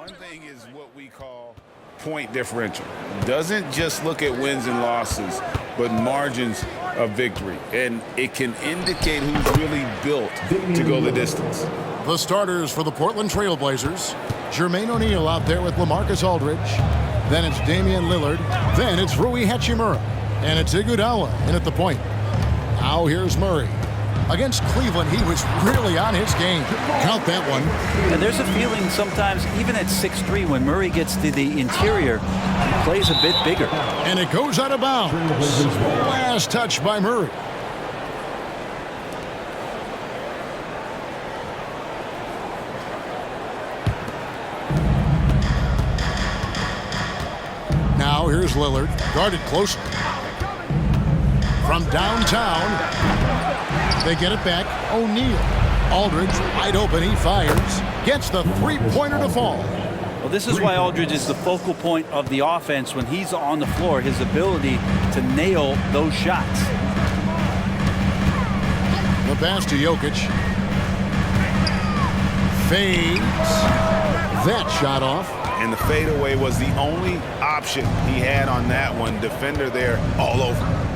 One thing is what we call point differential. Doesn't just look at wins and losses, but margins of victory. And it can indicate who's really built to go the distance. The starters for the Portland Trailblazers. Jermaine O'Neal out there with LaMarcus Aldridge. Then it's Damian Lillard. Then it's Rui Hachimura. And it's Iguodala in at the point. Now here's Murray. Against Cleveland, he was really on his game. Count that one. And there's a feeling sometimes, even at 6'3", when Murray gets to the interior, he plays a bit bigger. And it goes out of bounds. Last touch by Murray. Now here's Lillard, guarded closely. From downtown, they get it back. O'Neal. Aldridge wide open. He fires. Gets the three-pointer to fall. Well, this is why Aldridge is the focal point of the offense when he's on the floor. His ability to nail those shots. The pass to Jokic. Fades. That shot off. And the fadeaway was the only option he had on that one. Defender there all over.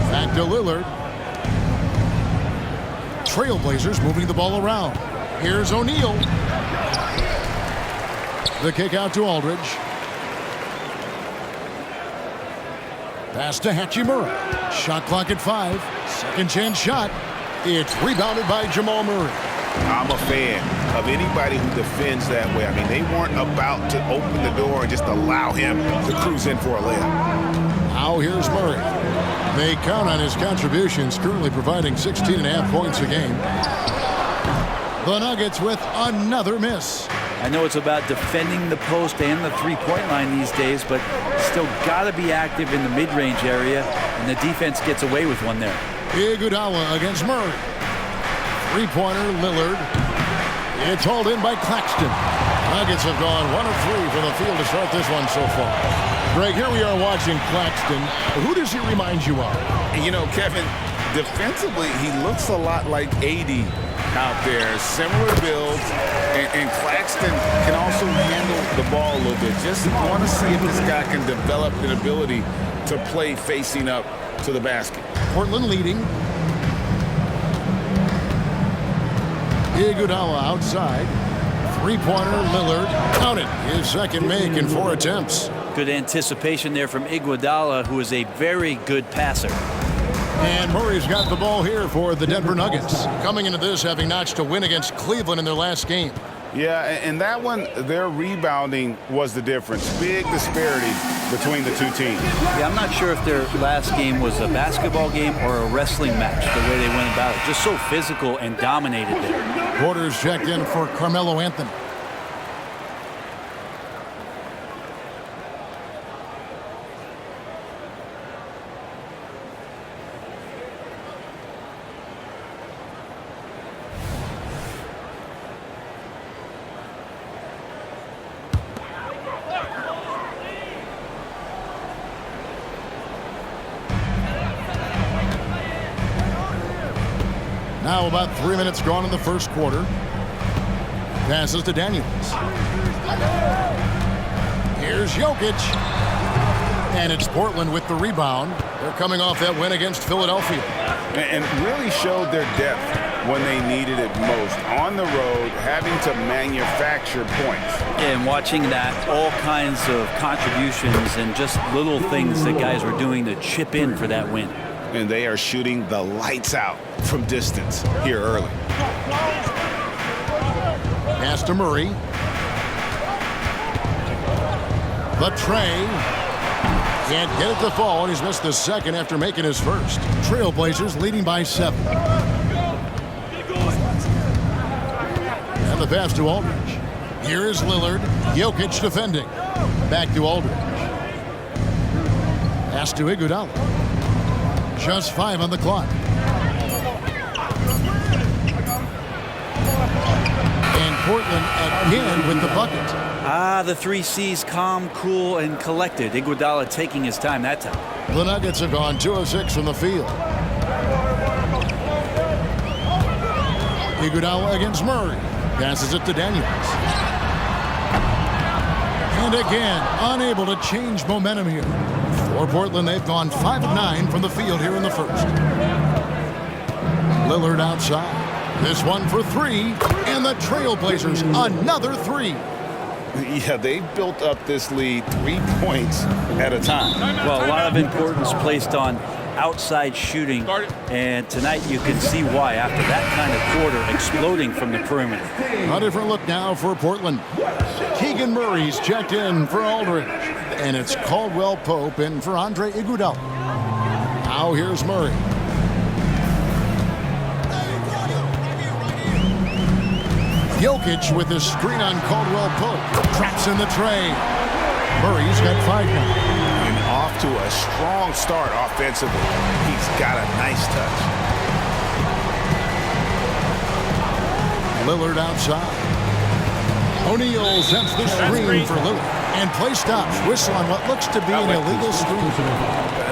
Back to Lillard. Trailblazers moving the ball around. Here's O'Neal. The kick out to Aldridge. Pass to Hachimura. Shot clock at 5. Second chance shot. It's rebounded by Jamal Murray. I'm a fan of anybody who defends that way. I mean, they weren't about to open the door and just allow him to cruise in for a layup. Now here's Murray. They count on his contributions, currently providing 16.5 points a game. The Nuggets with another miss. I know it's about defending the post and the three-point line these days, but still got to be active in the mid-range area, and the defense gets away with one there. Iguodala against Murray. Three-pointer, Lillard. It's hauled in by Claxton. Nuggets have gone 1 of 3 from the field to start this one so far. Greg, here we are watching Claxton. Who does he remind you of? You know, Kevin, defensively, he looks a lot like AD out there. Similar builds, and Claxton can also handle the ball a little bit. Just want to see if this guy can develop an ability to play facing up to the basket. Portland leading. Iguodala outside. Three-pointer, Lillard. Count it. His second make in 4 attempts. Good anticipation there from Iguodala, who is a very good passer. And Murray's got the ball here for the Denver Nuggets. Coming into this, having notched a win against Cleveland in their last game. Yeah, and that one, their rebounding was the difference. Big disparity between the two teams. Yeah, I'm not sure if their last game was a basketball game or a wrestling match, the way they went about it. Just so physical and dominated there. Porter's checked in for Carmelo Anthony. Now about 3 minutes gone in the first quarter. Passes to Daniels. Here's Jokic. And it's Portland with the rebound. They're coming off that win against Philadelphia. And really showed their depth when they needed it most. On the road, having to manufacture points. And watching that, all kinds of contributions and just little things that guys were doing to chip in for that win. And they are shooting the lights out from distance here early. Pass to Murray. The tray. Can't get it to fall, and he's missed the second after making his first. Trailblazers leading by 7. And the pass to Aldridge. Here is Lillard. Jokic defending. Back to Aldridge. Pass to Iguodala. Just 5 on the clock. And Portland again with the bucket. The 3 C's, calm, cool, and collected. Iguodala taking his time that time. The Nuggets have gone 2 of 6 from the field. Iguodala against Murray. Passes it to Daniels. And again, unable to change momentum here. For Portland, they've gone 5 of 9 from the field here in the first. Lillard outside. This one for 3. And the Trailblazers, another 3. Yeah, they built up this lead 3 points at a time. Well, a lot of importance placed on outside shooting, and tonight you can see why after that kind of quarter exploding from the perimeter. A different look now for Portland. Keegan Murray's checked in for Aldridge, and it's Caldwell Pope in for Andre Iguodala. Now here's Murray. Jokic with his screen on Caldwell Pope. Traps in the tray. Murray's got 5 now. And off to a strong start offensively. He's got a nice touch. Lillard outside. O'Neal sends the screen for Lillard. And play stops. Whistle on what looks to be an illegal screen.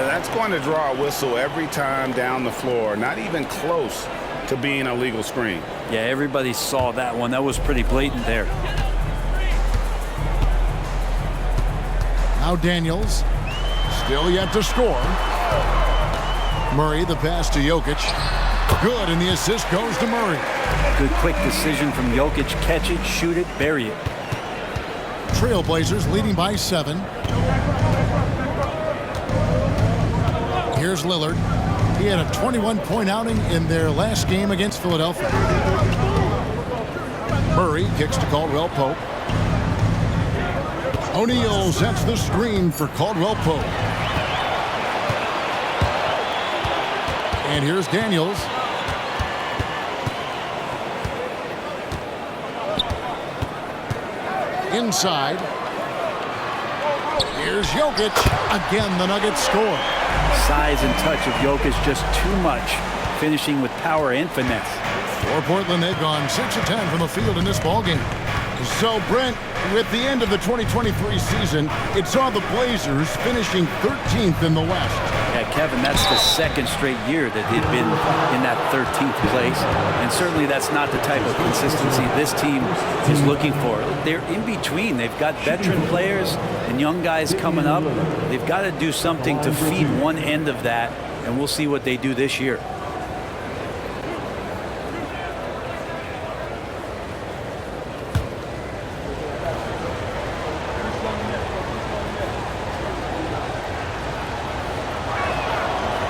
That's going to draw a whistle every time down the floor. Not even close to being a legal screen. Yeah, everybody saw that one. That was pretty blatant there. Now Daniels. Still yet to score. Murray, the pass to Jokic. Good, and the assist goes to Murray. Good quick decision from Jokic. Catch it, shoot it, bury it. Trailblazers leading by 7. Here's Lillard. He had a 21-point outing in their last game against Philadelphia. Murray kicks to Caldwell Pope. O'Neal sets the screen for Caldwell Pope. And here's Daniels. Inside. Here's Jokic. Again, the Nuggets score. Size and touch of Jokic just too much, finishing with power and finesse. For Portland, they've gone 6 of 10 from the field in this ballgame. So, Brent, with the end of the 2023 season, it saw the Blazers finishing 13th in the West. Yeah, Kevin, that's the second straight year that they've been in that 13th place. And certainly that's not the type of consistency this team is looking for. They're in between. They've got veteran players and young guys coming up. They've got to do something to feed one end of that, and we'll see what they do this year.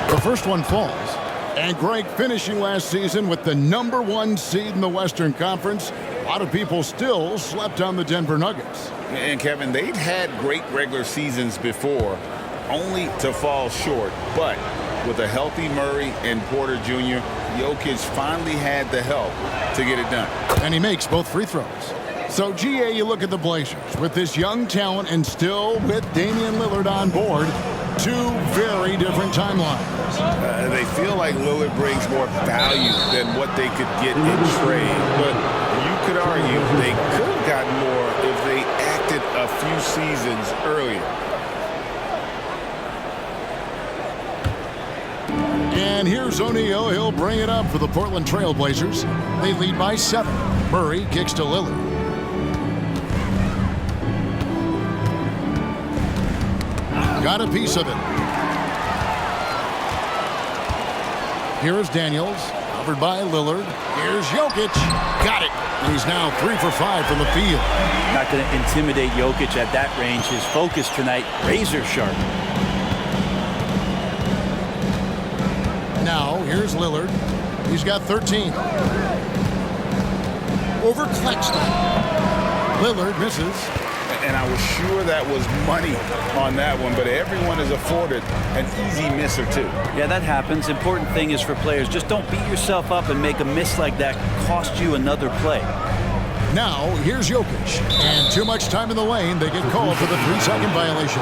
The first one falls. And Greg finishing last season with the #1 seed in the Western Conference. A lot of people still slept on the Denver Nuggets. And Kevin, they've had great regular seasons before, only to fall short. But with a healthy Murray and Porter Jr., Jokic finally had the help to get it done. And he makes both free throws. So, GA, you look at the Blazers with this young talent and still with Damian Lillard on board. 2 very different timelines. They feel like Lillard brings more value than what they could get in trade. But you could argue they could have gotten more if they acted a few seasons earlier. And here's O'Neal. He'll bring it up for the Portland Trailblazers. They lead by 7. Murray kicks to Lillard. Got a piece of it. Here is Daniels, covered by Lillard. Here's Jokic. Got it. And he's now 3 for 5 from the field. Not going to intimidate Jokic at that range. His focus tonight, razor sharp. Now, here's Lillard. He's got 13. Over Claxton. Lillard misses. And I was sure that was money on that one, but everyone is afforded an easy miss or 2. Yeah, that happens. Important thing is for players, just don't beat yourself up and make a miss like that cost you another play. Now, here's Jokic. And too much time in the lane. They get called for the 3-second violation.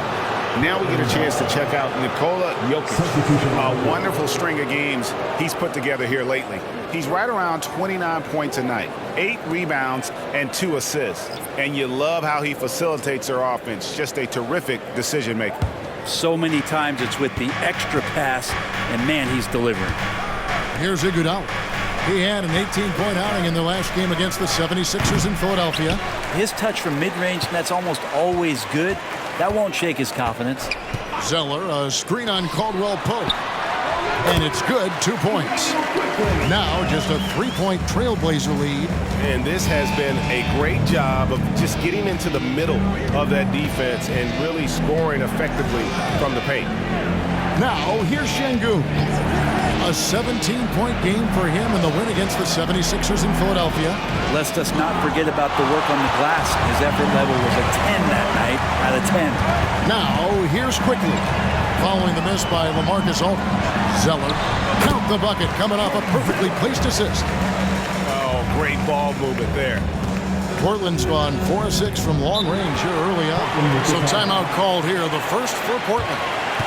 Now we get a chance to check out Nikola Jokic. A wonderful string of games he's put together here lately. He's right around 29 points a night, 8 rebounds, and 2 assists. And you love how he facilitates their offense. Just a terrific decision maker. So many times it's with the extra pass, and man, he's delivering. Here's Iguodala. He had an 18-point outing in the last game against the 76ers in Philadelphia. His touch from mid-range, that's almost always good. That won't shake his confidence. Zeller, a screen on Caldwell Pope. And it's good, 2 points. Now just a 3-point Trailblazer lead. And this has been a great job of just getting into the middle of that defense and really scoring effectively from the paint. Now here's Şengün. A 17-point game for him in the win against the 76ers in Philadelphia. Lest us not forget about the work on the glass. His effort level was a 10 that night out of 10. Now here's Quickly. Following the miss by LaMarcus Aldridge. Zeller, count the bucket, coming off a perfectly placed assist. Oh, great ball movement there. Portland's gone 4-6 from long range here early on. So timeout called here, the first for Portland.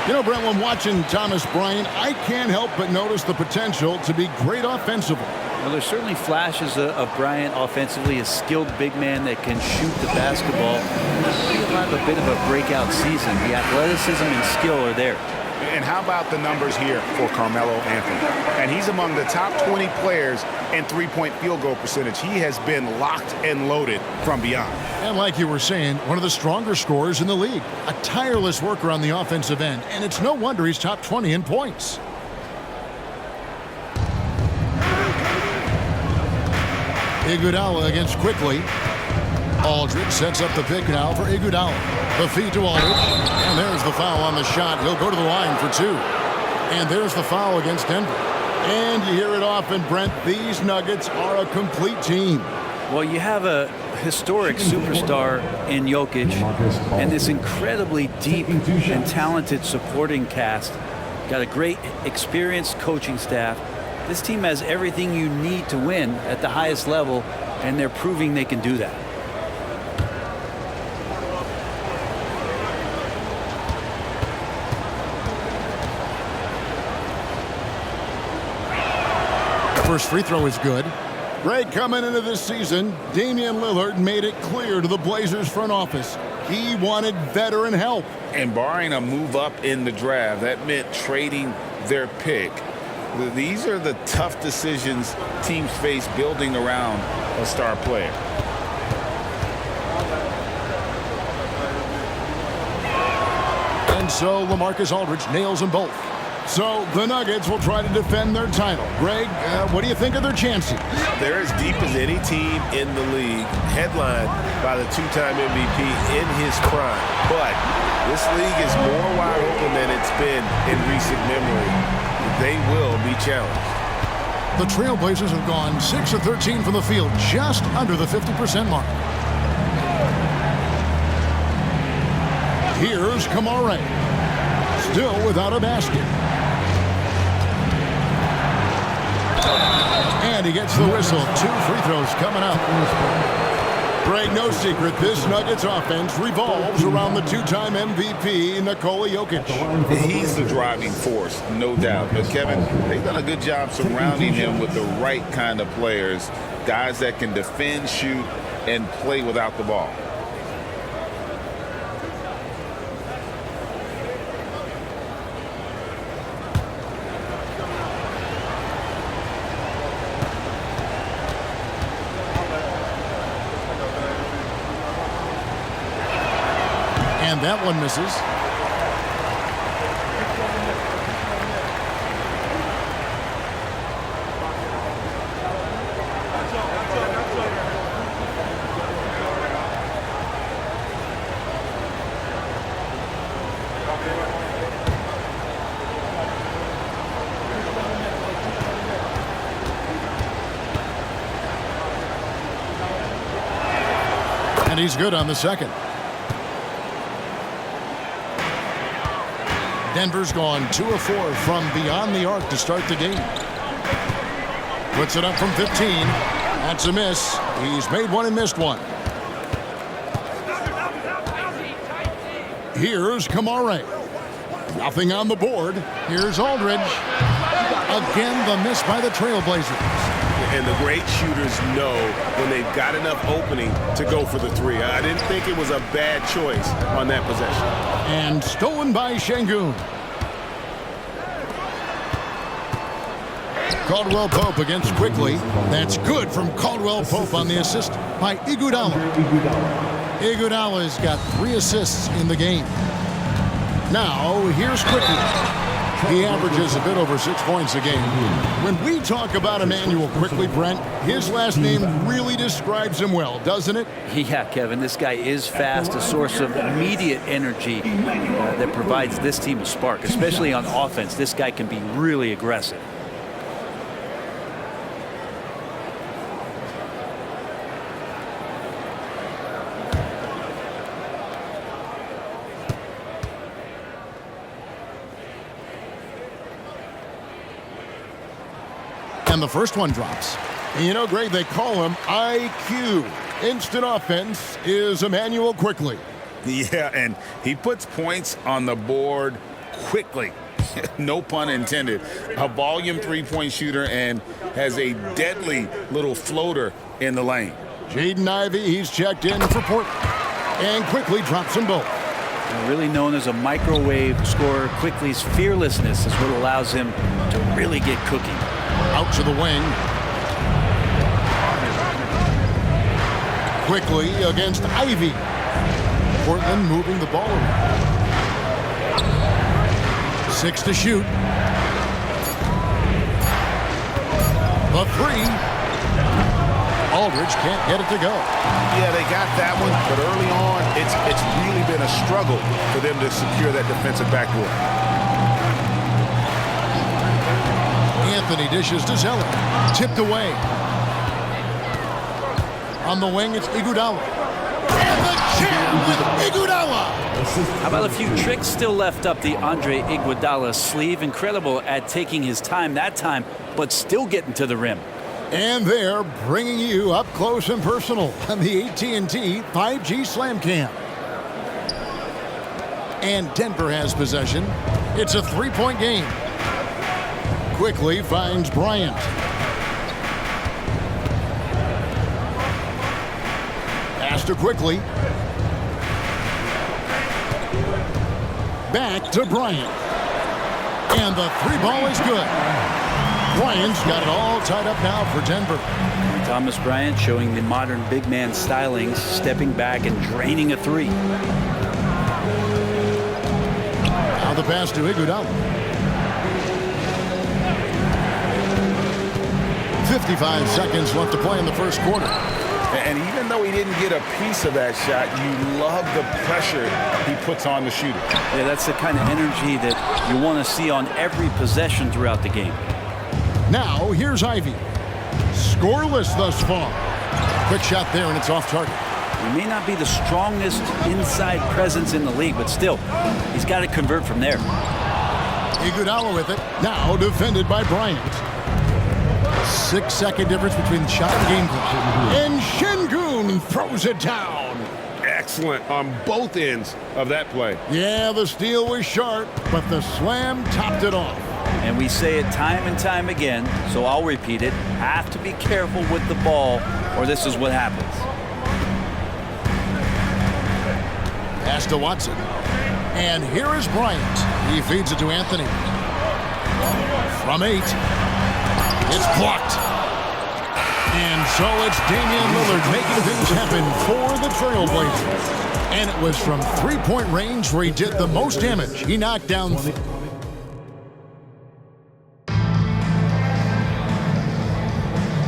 You know, Brent, when watching Thomas Bryant, I can't help but notice the potential to be great offensively. Well, there's certainly flashes of Bryant offensively, a skilled big man that can shoot the basketball. He'll have a bit of a breakout season. The athleticism and skill are there. And how about the numbers here for Carmelo Anthony? And he's among the top 20 players in three-point field goal percentage. He has been locked and loaded from beyond. And like you were saying, one of the stronger scorers in the league. A tireless worker on the offensive end. And it's no wonder he's top 20 in points. Iguodala against Quickly. Aldridge sets up the pick now for Iguodala. The feed to Aldridge. And there's the foul on the shot. He'll go to the line for 2. And there's the foul against Denver. And you hear it often, Brent. These Nuggets are a complete team. Well, you have a historic superstar in Jokic and this incredibly deep and talented supporting cast. Got a great experienced coaching staff. This team has everything you need to win at the highest level, and they're proving they can do that. First free throw is good. Greg, coming into this season, Damian Lillard made it clear to the Blazers front office he wanted veteran help. And barring a move up in the draft, that meant trading their pick. These are the tough decisions teams face building around a star player. And so LaMarcus Aldridge nails them both. So the Nuggets will try to defend their title. Greg, what do you think of their chances? They're as deep as any team in the league, headlined by the two-time MVP in his prime. But this league is more wide open than it's been in recent memory. They will be challenged. The Trailblazers have gone 6 of 13 from the field, just under the 50% mark. Here's Kamare. Still without a basket. And he gets the whistle. 2 free throws coming up. Greg, no secret, this Nuggets offense revolves around the two-time MVP, Nikola Jokic. He's the driving force, no doubt. But, Kevin, they've done a good job surrounding him with the right kind of players, guys that can defend, shoot, and play without the ball. And that one misses. And he's good on the second. Denver's gone 2 of 4 from beyond the arc to start the game. Puts it up from 15. That's a miss. He's made one and missed one. Here's Kamare. Nothing on the board. Here's Aldridge. Again, the miss by the Trailblazers. And the great shooters know when they've got enough opening to go for the 3. I didn't think it was a bad choice on that possession. And stolen by Şengün. Caldwell Pope against Quickly. That's good from Caldwell Pope on the assist by Iguodala. Iguodala's got 3 assists in the game. Now, here's Quickly. He averages a bit over 6 points a game. When we talk about Emmanuel Quickly, Brent, his last name really describes him well, doesn't it? Yeah, Kevin, this guy is fast, a source of immediate energy that provides this team a spark, especially on offense. This guy can be really aggressive. And the first one drops. And you know, Greg, they call him IQ. Instant offense is Emmanuel Quickly. Yeah, and he puts points on the board quickly. No pun intended. A volume three-point shooter and has a deadly little floater in the lane. Jaden Ivey, he's checked in for Portland. And Quickly drops them both. Really known as a microwave scorer, Quickly's fearlessness is what allows him to really get cooking. Out to the wing. Quickly against Ivy. Portland moving the ball around. 6 to shoot. The 3. Aldridge can't get it to go. Yeah, they got that one, but early on, it's really been a struggle for them to secure that defensive backboard. Anthony dishes to Zeller. Tipped away. On the wing, it's Iguodala. And the jam with Iguodala. How about a few tricks still left up the Andre Iguodala sleeve? Incredible at taking his time that time, but still getting to the rim. And they're bringing you up close and personal on the AT&T 5G Slam Cam. And Denver has possession. It's a 3-point game. Quickly finds Bryant. Pass to Quickly. Back to Bryant. And the 3 ball is good. Bryant's got it all tied up now for Denver. Thomas Bryant showing the modern big man stylings, stepping back and draining a 3. Now the pass to Iguodala. 55 seconds left to play in the first quarter. And even though he didn't get a piece of that shot, you love the pressure he puts on the shooter. Yeah, that's the kind of energy that you want to see on every possession throughout the game. Now, here's Ivy. Scoreless thus far. Quick shot there, and it's off target. He may not be the strongest inside presence in the league, but still, he's got to convert from there. Iguodala with it. Now defended by Bryant. 6-second difference between the shot and game clock. And Şengün throws it down. Excellent on both ends of that play. Yeah, the steal was sharp, but the slam topped it off. And we say it time and time again, so I'll repeat it. Have to be careful with the ball, or this is what happens. Pass to Watson. And here is Bryant. He feeds it to Anthony. From 8. It's blocked. And so it's Damian Lillard making things happen for the Trailblazers. And it was from 3-point range where he did the most damage. He knocked down...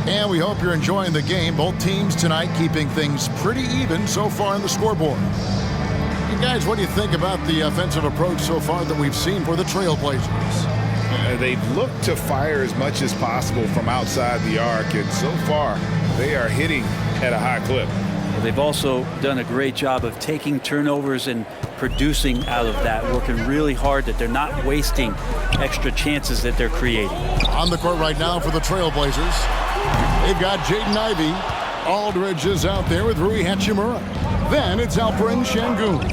And we hope you're enjoying the game. Both teams tonight keeping things pretty even so far on the scoreboard. You guys, what do you think about the offensive approach so far that we've seen for the Trailblazers? They've looked to fire as much as possible from outside the arc, and so far they are hitting at a high clip. Well, they've also done a great job of taking turnovers and producing out of that, working really hard that they're not wasting extra chances that they're creating. On the court right now for the Trailblazers, they've got Jaden Ivey. Aldridge is out there with Rui Hachimura. Then it's Alperen Şengün.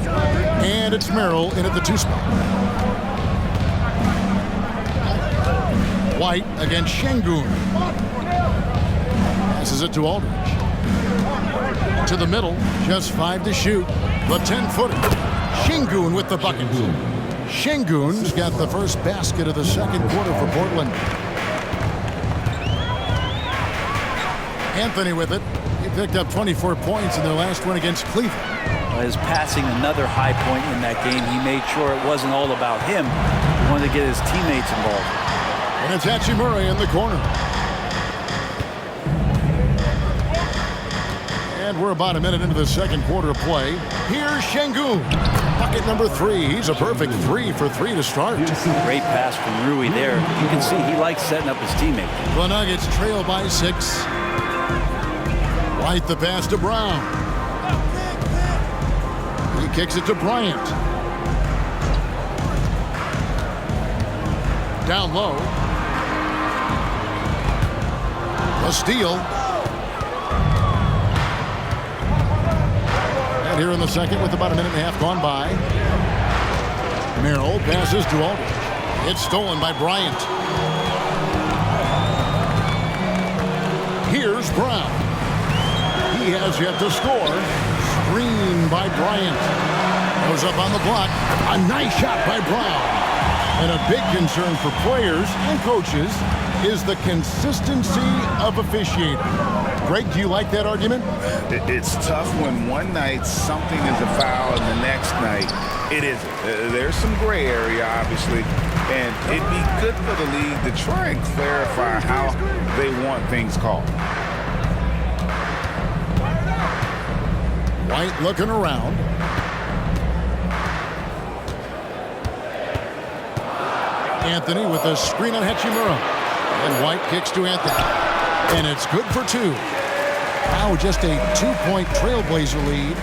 And it's Merrill in at the 2 spot. White against Şengün. Passes it to Aldridge. To the middle, just 5 to shoot. The 10-footer. Şengün with the bucket. Şengün's got the first basket of the second quarter for Portland. Anthony with it. He picked up 24 points in their last win against Cleveland. His passing, another high point in that game. He made sure it wasn't all about him. He wanted to get his teammates involved. And it's Hachimura in the corner. And we're about a minute into the second quarter of play. Here's Şengün. Bucket number 3. He's a perfect 3 for 3 to start. Great pass from Rui there. You can see he likes setting up his teammate. The Nuggets trail by 6. White the pass to Brown. He kicks it to Bryant. Down low. A steal. And here in the second with about a minute and a half gone by. Merrill passes to Aldridge. It's stolen by Bryant. Here's Brown. He has yet to score. Screen by Bryant. Goes up on the block. A nice shot by Brown. And a big concern for players and coaches is the consistency of officiating. Greg, do you like that argument? It's tough when one night something is a foul and the next night it isn't. There's some gray area, obviously, and it'd be good for the league to try and clarify how they want things called. White looking around. Anthony with a screen on Hachimura. And White kicks to Anthony. And it's good for 2. Now just a 2-point Trailblazer lead.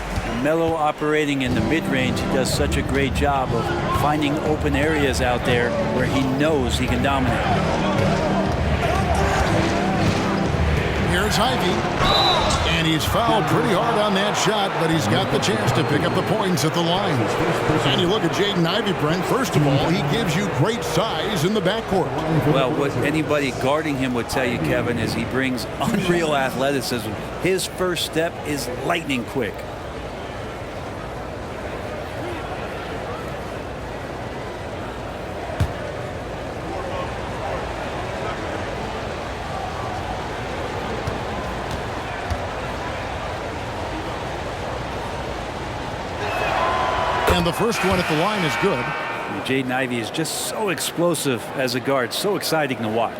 Melo operating in the mid-range. He does such a great job of finding open areas out there where he knows he can dominate. Here's Ivy. And he's fouled pretty hard on that shot, but he's got the chance to pick up the points at the line. And you look at Jaden Ivey, Brent. First of all, he gives you great size in the backcourt. Well, what anybody guarding him would tell you, Kevin, is he brings unreal athleticism. His first step is lightning quick. And the first one at the line is good. Jaden Ivey is just so explosive as a guard, so exciting to watch.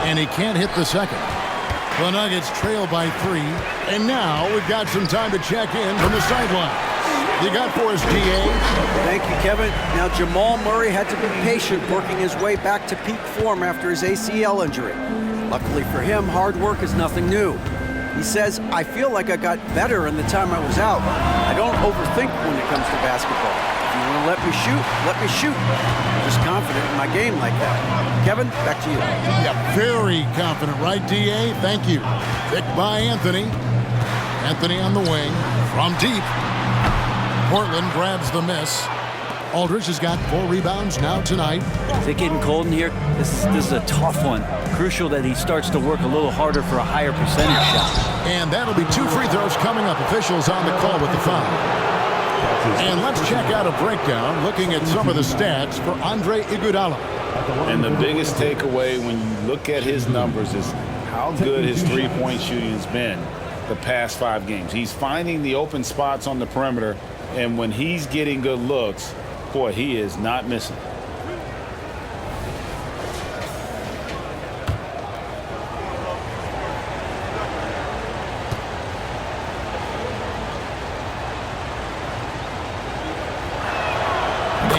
And he can't hit the second. The Nuggets trail by 3. And now we've got some time to check in from the sideline. You got for us, DA? Thank you, Kevin. Now, Jamal Murray had to be patient working his way back to peak form after his ACL injury. Luckily for him, hard work is nothing new. He says, I feel like I got better in the time I was out. I don't overthink when it comes to basketball. If you want to let me shoot, let me shoot. I'm just confident in my game like that. Kevin, back to you. Yeah, very confident, right, DA? Thank you. Picked by Anthony. Anthony on the wing. From deep. Portland grabs the miss. Aldridge has got 4 rebounds now tonight. Is it getting cold in here? This is a tough one. Crucial that he starts to work a little harder for a higher percentage shot. And that'll be 2 free throws coming up. Officials on the call with the foul. And let's check out a breakdown looking at some of the stats for Andre Iguodala. And the biggest takeaway when you look at his numbers is how good his three-point shooting has been the past 5 games. He's finding the open spots on the perimeter, and when he's getting good looks, boy, he is not missing.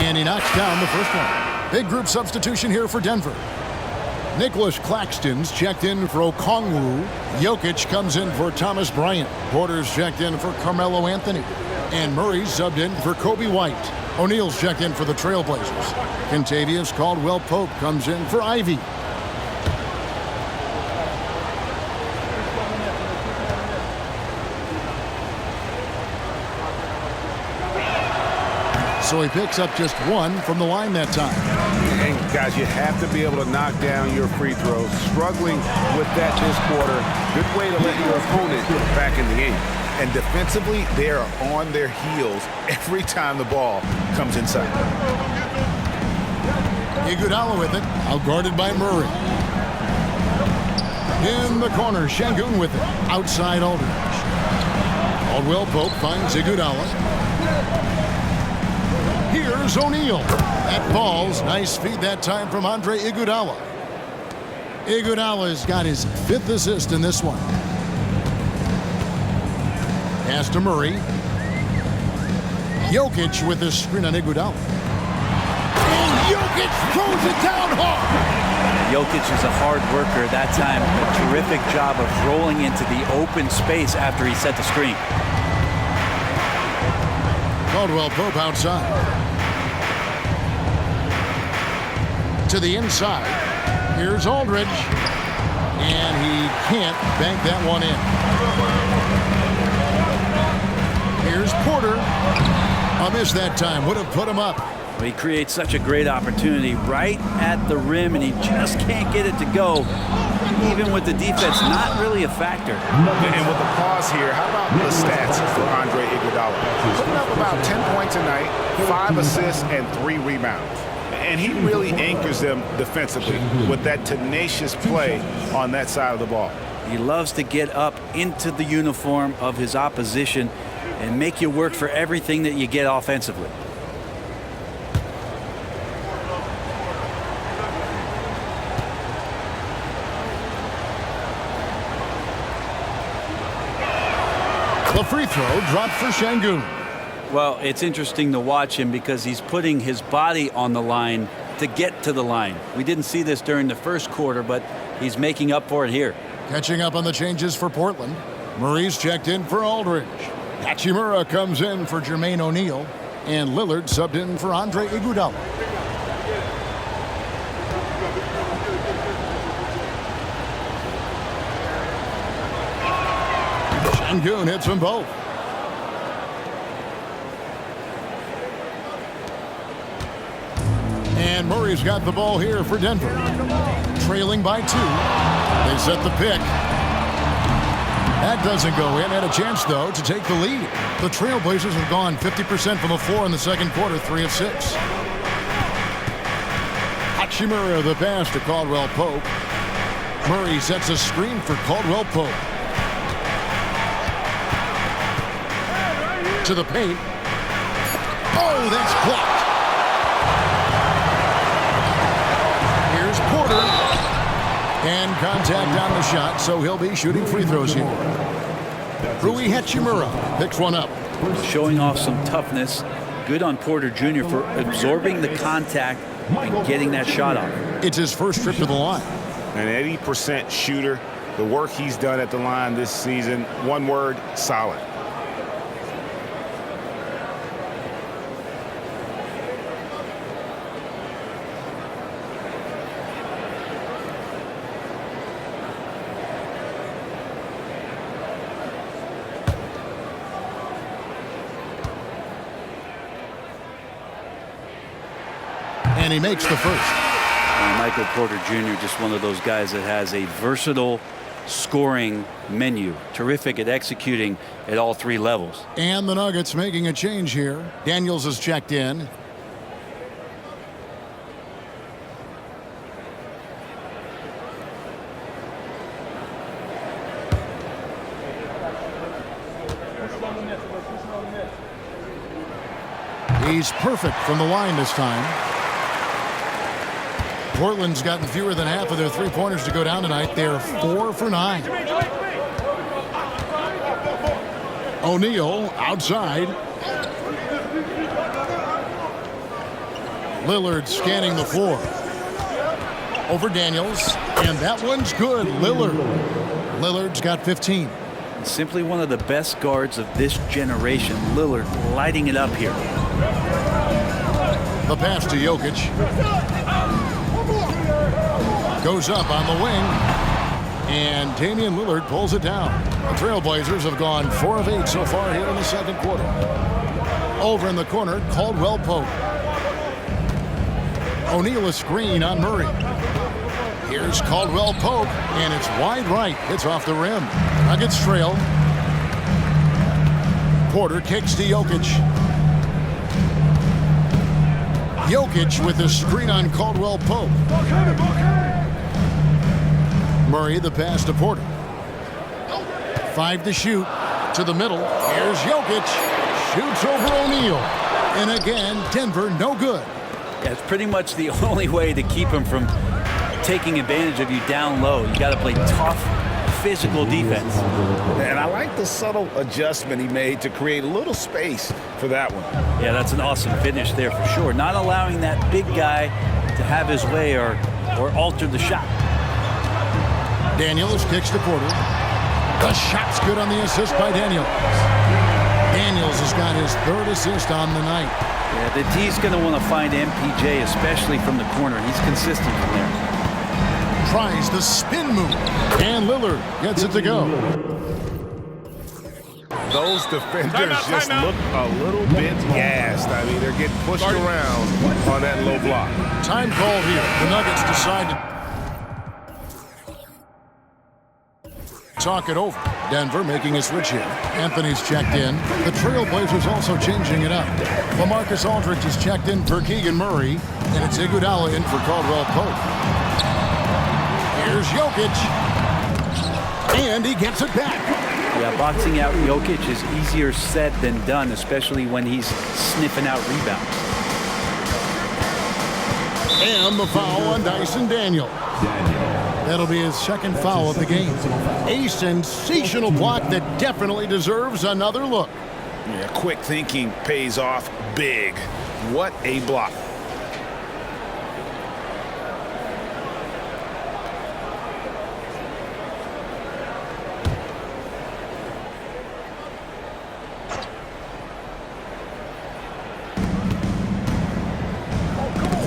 And he knocks down the first one. Big group substitution here for Denver. Nicholas Claxton's checked in for Okongwu. Jokic comes in for Thomas Bryant. Porter's checked in for Carmelo Anthony. And Murray's subbed in for Kobe White. O'Neal's checked in for the Trailblazers. Kentavious Caldwell-Pope comes in for Ivy. So he picks up just 1 from the line that time. And Guys, you have to be able to knock down your free throws. Struggling with that this quarter. Good way to let your opponent back in the game. And defensively, they are on their heels every time the ball comes inside. Iguodala with it, outguarded by Murray. In the corner, Şengün with it, outside Aldridge. Caldwell Pope finds Iguodala. Here's O'Neal. That falls. Nice feed that time from Andre Iguodala. Iguodala's got his 5th assist in this one. Pass to Murray. Jokic with the screen on Iguodala. And Jokic throws it down hard. Jokic is a hard worker. That time, a terrific job of rolling into the open space after he set the screen. Caldwell Pope outside. To the inside. Here's Aldridge. And he can't bank that one in. Here's Porter. A miss that time. Would have put him up. Well, he creates such a great opportunity right at the rim, and he just can't get it to go. Even with the defense not really a factor. And with the pause here, how about the stats for Andre Iguodala? Putting up about 10 points a night, 5 assists, and 3 rebounds. And he really anchors them defensively with that tenacious play on that side of the ball. He loves to get up into the uniform of his opposition and make you work for everything that you get offensively. The free throw dropped for Şengün. Well, it's interesting to watch him because he's putting his body on the line to get to the line. We didn't see this during the first quarter, but he's making up for it here. Catching up on the changes for Portland. Murray's checked in for Aldridge. Hachimura comes in for Jermaine O'Neal. And Lillard subbed in for Andre Iguodala. Şengün hits them both. And Murray's got the ball here for Denver. Trailing by 2. They set the pick. That doesn't go in. Had a chance, though, to take the lead. The Trailblazers have gone 50% from the floor in the second quarter, 3 of 6. Hachimura the pass to Caldwell Pope. Murray sets a screen for Caldwell Pope. To the paint. Oh, that's blocked. Here's Porter. And contact on the shot, so he'll be shooting free throws here. Rui Hachimura picks one up. Showing off some toughness. Good on Porter Jr. for absorbing the contact and getting that shot off. It's his first trip to the line. An 80% shooter. The work he's done at the line this season, one word, solid. And he makes the first. Michael Porter Jr., just one of those guys that has a versatile scoring menu. Terrific at executing at all 3 levels. And the Nuggets making a change here. Daniels is checked in. He's perfect from the line this time. Portland's gotten fewer than half of their 3-pointers to go down tonight. They're 4 for 9. O'Neal outside. Lillard scanning the floor. Over Daniels. And that one's good. Lillard's got 15. Simply one of the best guards of this generation. Lillard lighting it up here. The pass to Jokic. Goes up on the wing. And Damian Lillard pulls it down. The Trailblazers have gone 4 of 8 so far here in the second quarter. Over in the corner, Caldwell Pope. O'Neal a screen on Murray. Here's Caldwell Pope, and it's wide right. It's off the rim. Nuggets trail. Porter kicks to Jokic. Jokic with a screen on Caldwell Pope. Murray the pass to Porter. 5 to shoot. To the middle. Here's Jokic. Shoots over O'Neal. And again, Denver no good. Yeah, it's pretty much the only way to keep him from taking advantage of you down low. You got to play tough, physical defense. And I like the subtle adjustment he made to create a little space for that one. Yeah, that's an awesome finish there for sure. Not allowing that big guy to have his way or alter the shot. Daniels kicks to Porter. The shot's good on the assist by Daniels. Daniels has got his 3rd assist on the night. Yeah, the D's going to want to find MPJ, especially from the corner. He's consistent from there. Tries the spin move, and Lillard gets it to go. Those defenders just look a little bit gassed. I mean, they're getting pushed around on that low block. Time called here. The Nuggets decide to talk it over. Denver making a switch here. Anthony's checked in. The Trailblazers also changing it up. LaMarcus Aldridge is checked in for Keegan Murray, and it's Iguodala in for Caldwell Pope. Here's Jokic, and he gets it back. Yeah, boxing out Jokic is easier said than done, especially when he's sniffing out rebounds. And the foul on Dyson Daniels. That'll be his 2nd foul of the game. A sensational block that definitely deserves another look. Yeah, quick thinking pays off big. What a block.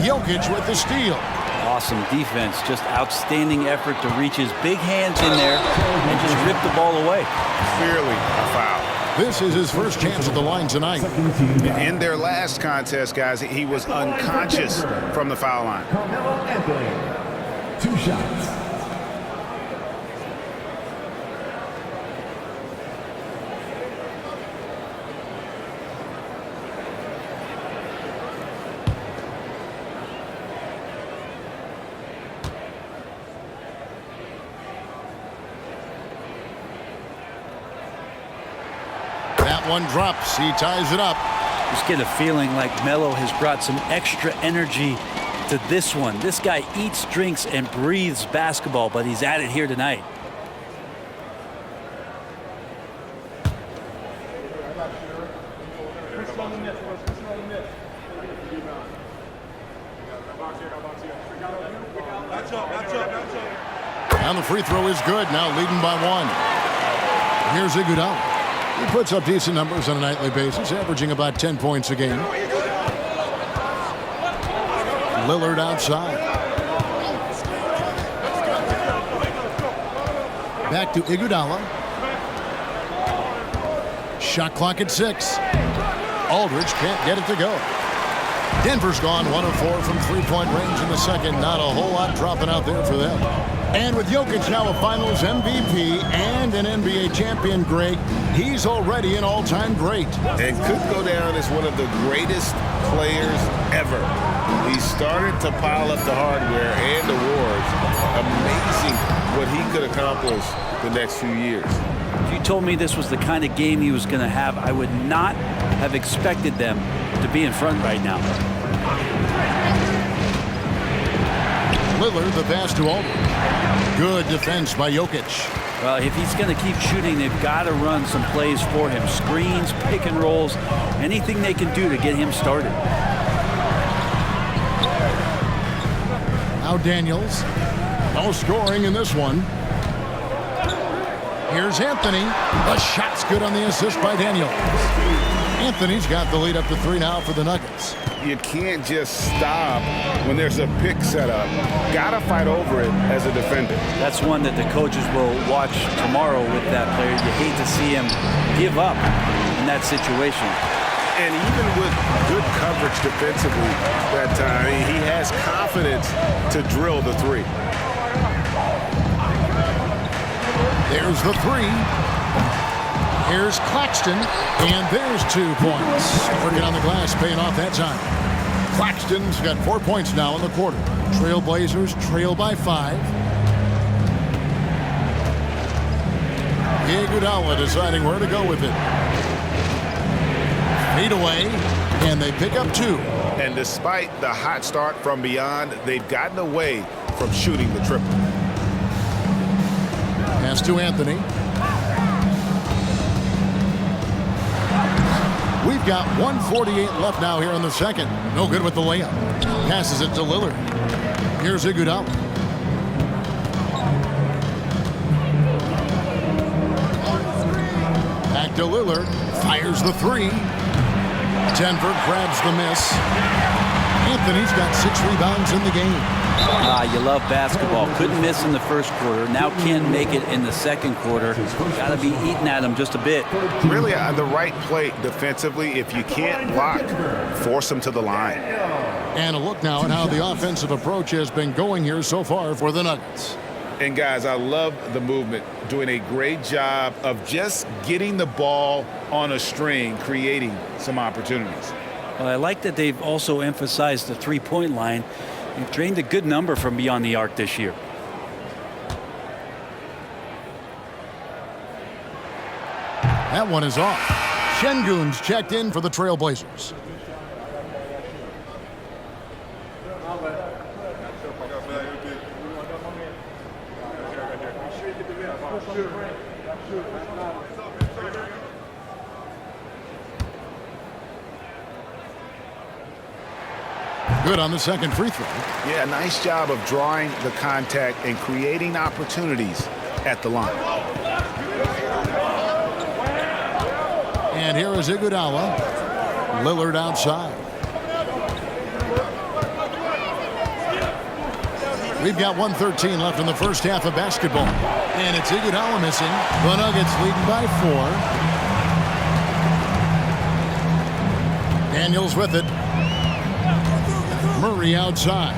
Jokic with the steal. Awesome defense, just outstanding effort to reach his big hands in there and just rip the ball away. Clearly a foul. This is his first chance at the line tonight. In their last contest, guys, he was unconscious from the foul line. 2 shots. That one drops. He ties it up. Just get a feeling like Melo has brought some extra energy to this one. This guy eats, drinks, and breathes basketball, but he's at it here tonight. And the free throw is good. Now leading by 1. Here's Iguodala. He puts up decent numbers on a nightly basis, averaging about 10 points a game. Lillard outside. Back to Iguodala. Shot clock at 6. Aldridge can't get it to go. Denver's gone 1 of 4 from 3-point range in the second. Not a whole lot dropping out there for them. And with Jokic now a Finals MVP and an NBA champion, Greg, he's already an all-time great. And could go down as one of the greatest players ever. He started to pile up the hardware and awards. Amazing what he could accomplish the next few years. If you told me this was the kind of game he was going to have, I would not have expected them to be in front right now. Lillard the pass to Aldridge. Good defense by Jokic. Well, if he's going to keep shooting, they've got to run some plays for him. Screens, pick and rolls, anything they can do to get him started. Now Daniels. No scoring in this one. Here's Anthony. The shot's good on the assist by Daniels. Anthony's got the lead up to 3 now for the Nuggets. You can't just stop when there's a pick set up. Gotta fight over it as a defender. That's one that the coaches will watch tomorrow with that player. You hate to see him give up in that situation. And even with good coverage defensively that time, he has confidence to drill the three. There's the three. Here's Claxton, and there's 2 points. Working on the glass, paying off that time. Claxton's got 4 points now in the quarter. Trailblazers trail by 5. Iguodala deciding where to go with it. Fade away, and they pick up 2. And despite the hot start from beyond, they've gotten away from shooting the triple. Pass to Anthony. We've got 1:48 left now here in the second. No good with the layup. Passes it to Lillard. Here's Iguodala. Back to Lillard. Fires the 3. Denver grabs the miss. Anthony's got 6 rebounds in the game. You love basketball. Couldn't miss in the first quarter. Now can't make it in the second quarter. Got to be eating at him just a bit. Really the right play defensively. If you can't block, force him to the line. And a look now at how the offensive approach has been going here so far for the Nuggets. And guys, I love the movement. Doing a great job of just getting the ball on a string, creating some opportunities. Well, I like that they've also emphasized the three-point line. They've drained a good number from beyond the arc this year. That one is off. Şengün's checked in for the Trailblazers. Good on the second free throw. Yeah, nice job of drawing the contact and creating opportunities at the line. And here is Iguodala. Lillard outside. We've got 1:13 left in the first half of basketball. And it's Iguodala missing. The Nuggets leading by 4. Daniels with it. Murray outside.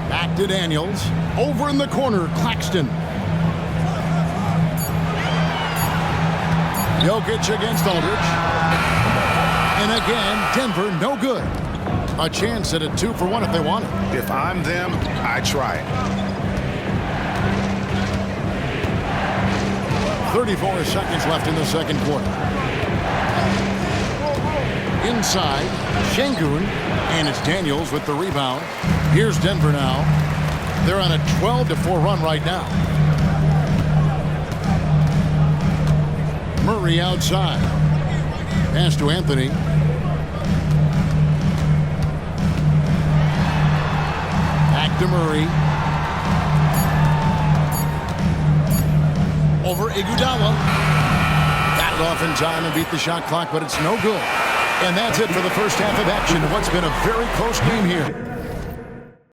Back to Daniels. Over in the corner, Claxton. Jokic against Aldridge. And again, Denver no good. A chance at a 2-for-1 if they want it. If I'm them, I try it. 34 seconds left in the second quarter. Inside, Şengün, and it's Daniels with the rebound. Here's Denver now. They're on a 12-4 run right now. Murray outside. Pass to Anthony. Back to Murray. Over Iguodala. Got it off in time and beat the shot clock, but it's no good. And that's it for the first half of action. What's been a very close game here.